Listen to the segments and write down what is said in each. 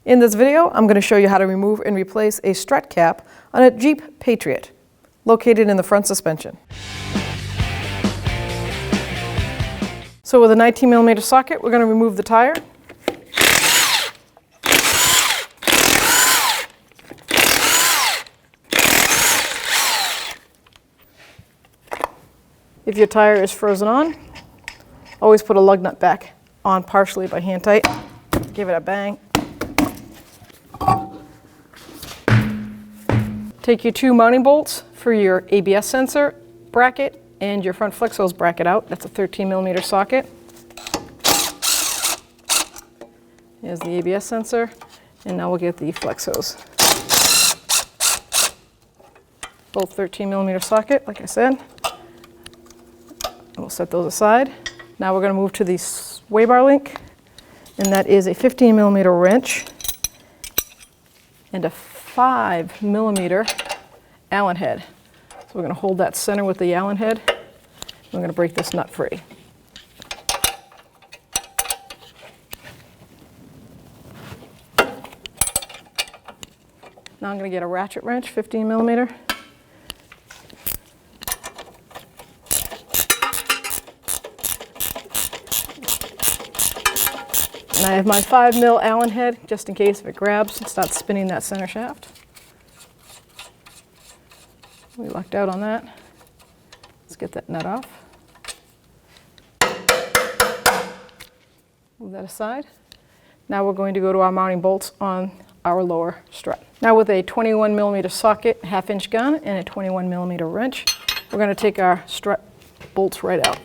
In this video, I'm going to show you how to remove and replace a strut cap on a Jeep Patriot, located in the front suspension. So with a 19mm socket, we're going to remove the tire. If your tire is frozen on, always put a lug nut back on partially by hand tight. Give it a bang. Take your two mounting bolts for your ABS sensor bracket and your front flex hose bracket out. That's a 13mm socket. Here's the ABS sensor, and now we'll get the flex hose. Both 13mm socket, like I said. We'll set those aside. Now we're going to move to the sway bar link, and that is a 15mm wrench and a 5mm Allen head. So we're going to hold that center with the Allen head. We're going to break this nut free. Now I'm going to get a ratchet wrench, 15mm. And I have my 5mm Allen head, just in case if it grabs and starts spinning that center shaft. We lucked out on that. Let's get that nut off. Move that aside. Now we're going to go to our mounting bolts on our lower strut. Now with a 21mm socket, 1/2-inch gun, and a 21mm wrench, we're going to take our strut bolts right out.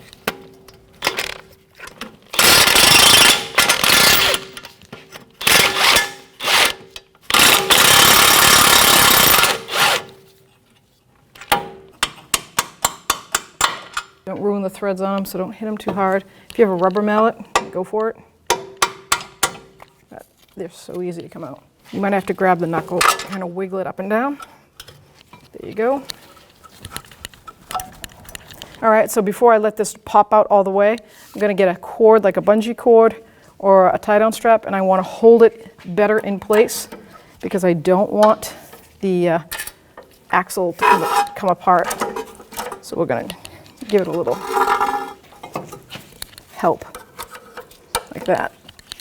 Don't ruin the threads on them, so don't hit them too hard. If you have a rubber mallet, go for it. But they're so easy to come out. You might have to grab the knuckle, kind of wiggle it up and down. There you go. All right, so before I let this pop out all the way, I'm going to get a cord, like a bungee cord or a tie-down strap, and I want to hold it better in place because I don't want the axle to come apart. So we're going to give it a little help, like that.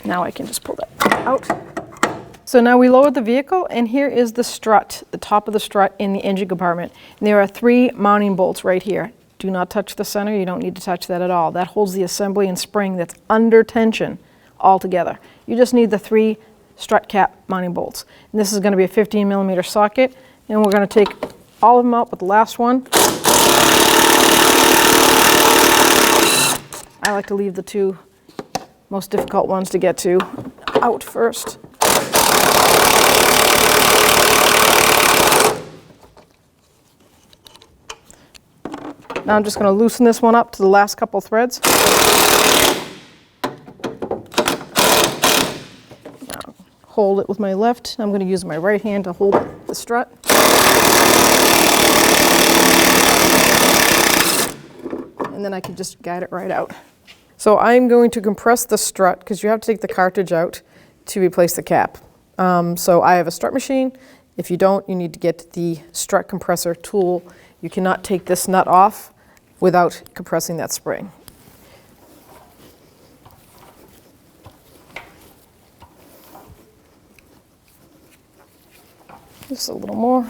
Now I can just pull that out. So now we lowered the vehicle, and here is the strut, the top of the strut in the engine compartment. And there are 3 mounting bolts right here. Do not touch the center, you don't need to touch that at all. That holds the assembly and spring that's under tension all together. You just need the 3 strut cap mounting bolts. And this is going to be a 15mm socket, and we're going to take all of them out but the last one. I like to leave the 2 most difficult ones to get to out first. Now I'm just going to loosen this one up to the last couple threads. Now hold it with my left. I'm going to use my right hand to hold the strut. And then I can just guide it right out. So I'm going to compress the strut because you have to take the cartridge out to replace the cap. So I have a strut machine. If you don't, you need to get the strut compressor tool. You cannot take this nut off without compressing that spring. Just a little more.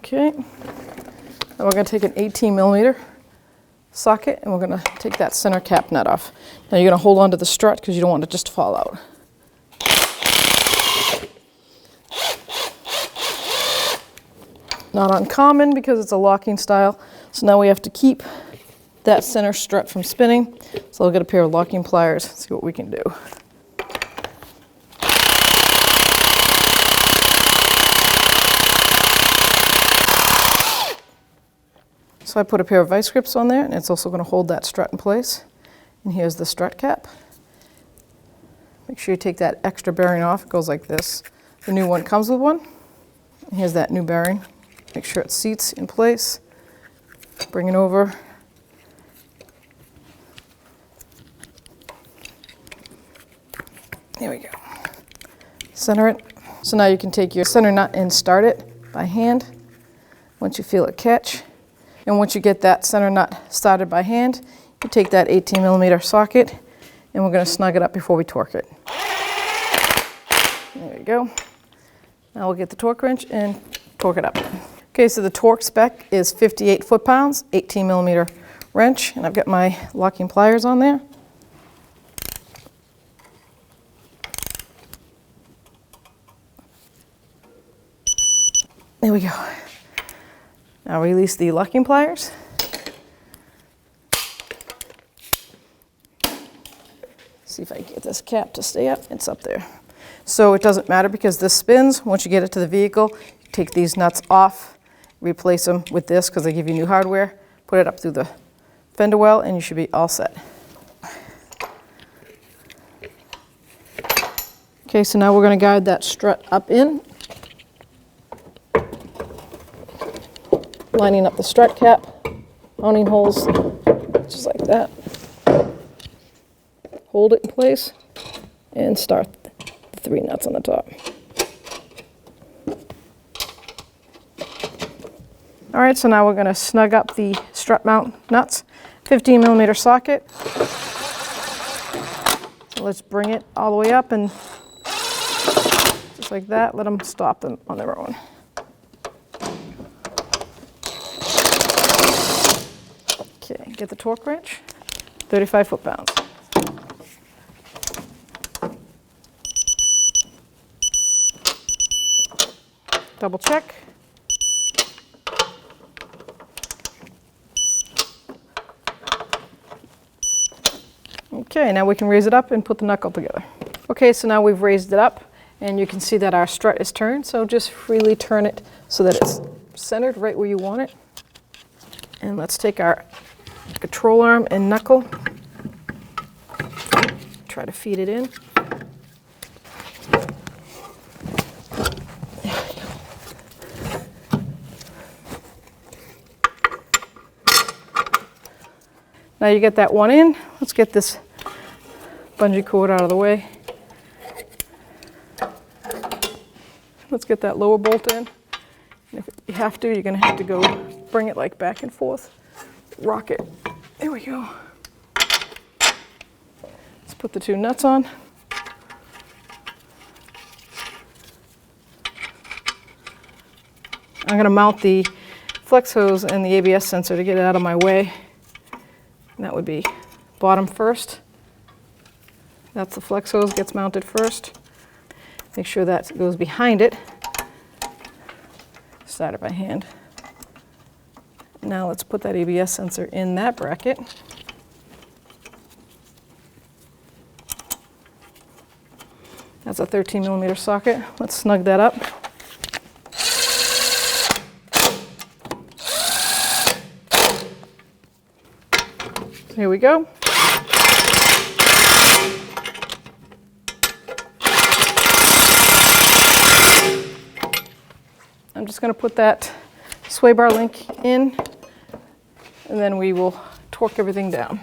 Okay, now we're going to take an 18mm socket, and we're going to take that center cap nut off. Now you're going to hold on to the strut because you don't want it just to fall out. Not uncommon because it's a locking style, so now we have to keep that center strut from spinning. So I'll get a pair of locking pliers and see what we can do. So I put a pair of vice grips on there, and it's also going to hold that strut in place. And here's the strut cap. Make sure you take that extra bearing off. It goes like this. The new one comes with one. Here's that new bearing. Make sure it seats in place. Bring it over. There we go. Center it. So now you can take your center nut and start it by hand once you feel it catch. And once you get that center nut started by hand, you take that 18mm socket and we're going to snug it up before we torque it. There we go. Now we'll get the torque wrench and torque it up. Okay, so the torque spec is 58 foot-pounds, 18mm wrench, and I've got my locking pliers on there. There we go. Now release the locking pliers. See if I can get this cap to stay up. It's up there. So it doesn't matter because this spins. Once you get it to the vehicle, you take these nuts off, replace them with this because they give you new hardware, put it up through the fender well, and you should be all set. Okay, so now we're going to guide that strut up in, lining up the strut cap, mounting holes, just like that. Hold it in place and start the 3 nuts on the top. All right, so now we're going to snug up the strut mount nuts. 15mm socket. So let's bring it all the way up and just like that, let them stop them on their own. Okay, get the torque wrench, 35 foot-pounds. Double check. Okay, now we can raise it up and put the knuckle together. Okay, so now we've raised it up and you can see that our strut is turned, so just freely turn it so that it's centered right where you want it. And let's take our control arm and knuckle, try to feed it in. Now you get that one in. Let's get this bungee cord out of the way. Let's get that lower bolt in. And if you have to, you're going to have to go bring it like back and forth. Rock it. There we go. Let's put the 2 nuts on. I'm going to mount the flex hose and the ABS sensor to get it out of my way. And that would be bottom first. That's the flex hose, gets mounted first. Make sure that goes behind it. Start it by hand. Now let's put that ABS sensor in that bracket. That's a 13mm socket. Let's snug that up. Here we go. I'm just going to put that sway bar link in, and then we will torque everything down.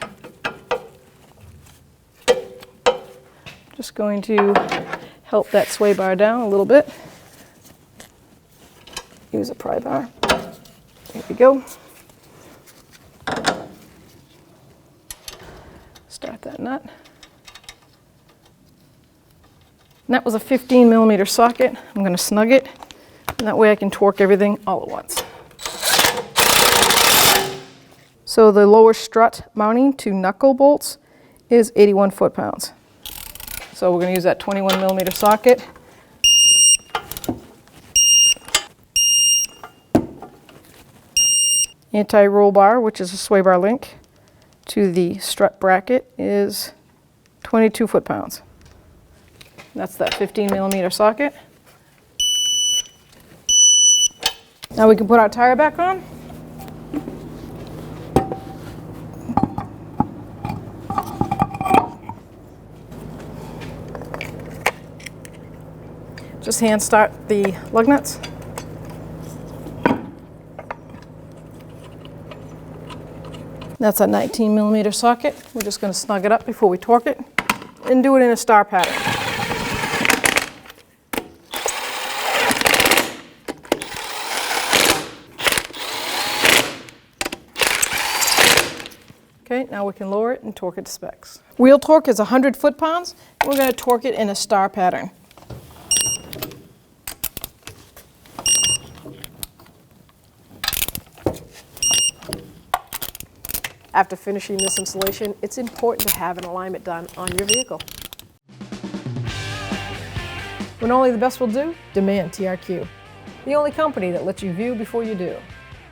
Just going to help that sway bar down a little bit. Use a pry bar. There we go. Start that nut. And that was a 15mm socket. I'm going to snug it, and that way I can torque everything all at once. So the lower strut mounting to knuckle bolts is 81 foot-pounds. So we're going to use that 21mm socket. Anti-roll bar, which is a sway bar link, to the strut bracket is 22 foot-pounds. That's that 15mm socket. Now we can put our tire back on. Just hand start the lug nuts. That's a 19mm socket. We're just going to snug it up before we torque it and do it in a star pattern. Okay, now we can lower it and torque it to specs. Wheel torque is 100 foot-pounds. We're going to torque it in a star pattern. After finishing this installation, it's important to have an alignment done on your vehicle. When only the best will do, demand TRQ. The only company that lets you view before you do.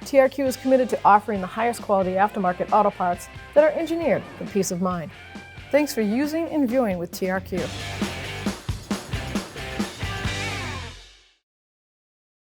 TRQ is committed to offering the highest quality aftermarket auto parts that are engineered for peace of mind. Thanks for using and viewing with TRQ.